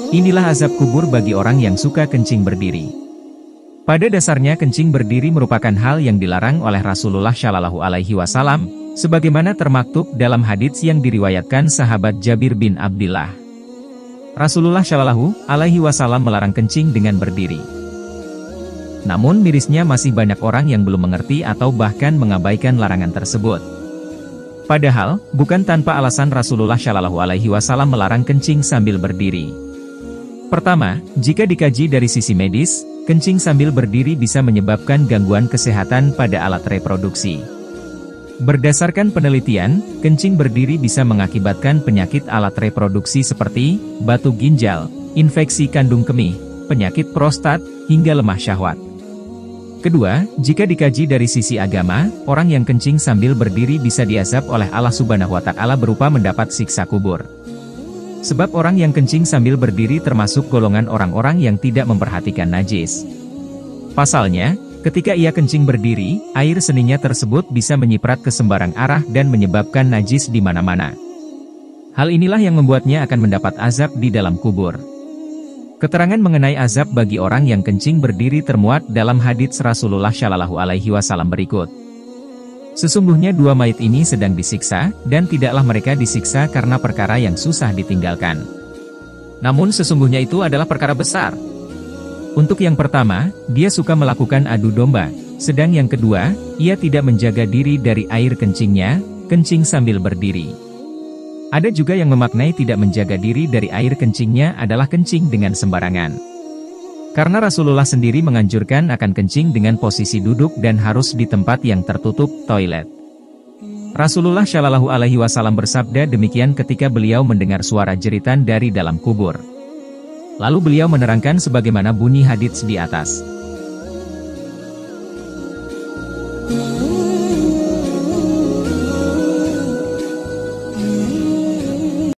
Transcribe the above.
Inilah azab kubur bagi orang yang suka kencing berdiri. Pada dasarnya kencing berdiri merupakan hal yang dilarang oleh Rasulullah Shallallahu Alaihi Wasallam, sebagaimana termaktub dalam hadits yang diriwayatkan sahabat Jabir bin Abdillah. Rasulullah Shallallahu Alaihi Wasallam melarang kencing dengan berdiri. Namun mirisnya masih banyak orang yang belum mengerti atau bahkan mengabaikan larangan tersebut. Padahal, bukan tanpa alasan Rasulullah Shallallahu Alaihi Wasallam melarang kencing sambil berdiri. Pertama, jika dikaji dari sisi medis, kencing sambil berdiri bisa menyebabkan gangguan kesehatan pada alat reproduksi. Berdasarkan penelitian, kencing berdiri bisa mengakibatkan penyakit alat reproduksi seperti batu ginjal, infeksi kandung kemih, penyakit prostat, hingga lemah syahwat. Kedua, jika dikaji dari sisi agama, orang yang kencing sambil berdiri bisa diazab oleh Allah Subhanahu wa Ta'ala berupa mendapat siksa kubur. Sebab orang yang kencing sambil berdiri termasuk golongan orang-orang yang tidak memperhatikan najis. Pasalnya, ketika ia kencing berdiri, air seninya tersebut bisa menyiprat ke sembarang arah dan menyebabkan najis di mana-mana. Hal inilah yang membuatnya akan mendapat azab di dalam kubur. Keterangan mengenai azab bagi orang yang kencing berdiri termuat dalam hadits Rasulullah Shallallahu Alaihi Wasallam berikut. Sesungguhnya dua mayit ini sedang disiksa, dan tidaklah mereka disiksa karena perkara yang susah ditinggalkan. Namun sesungguhnya itu adalah perkara besar. Untuk yang pertama, dia suka melakukan adu domba, sedang yang kedua, ia tidak menjaga diri dari air kencingnya, kencing sambil berdiri. Ada juga yang memaknai tidak menjaga diri dari air kencingnya adalah kencing dengan sembarangan. Karena Rasulullah sendiri menganjurkan akan kencing dengan posisi duduk dan harus di tempat yang tertutup, toilet. Rasulullah Shallallahu Alaihi Wasallam bersabda demikian ketika beliau mendengar suara jeritan dari dalam kubur. Lalu beliau menerangkan sebagaimana bunyi hadits di atas.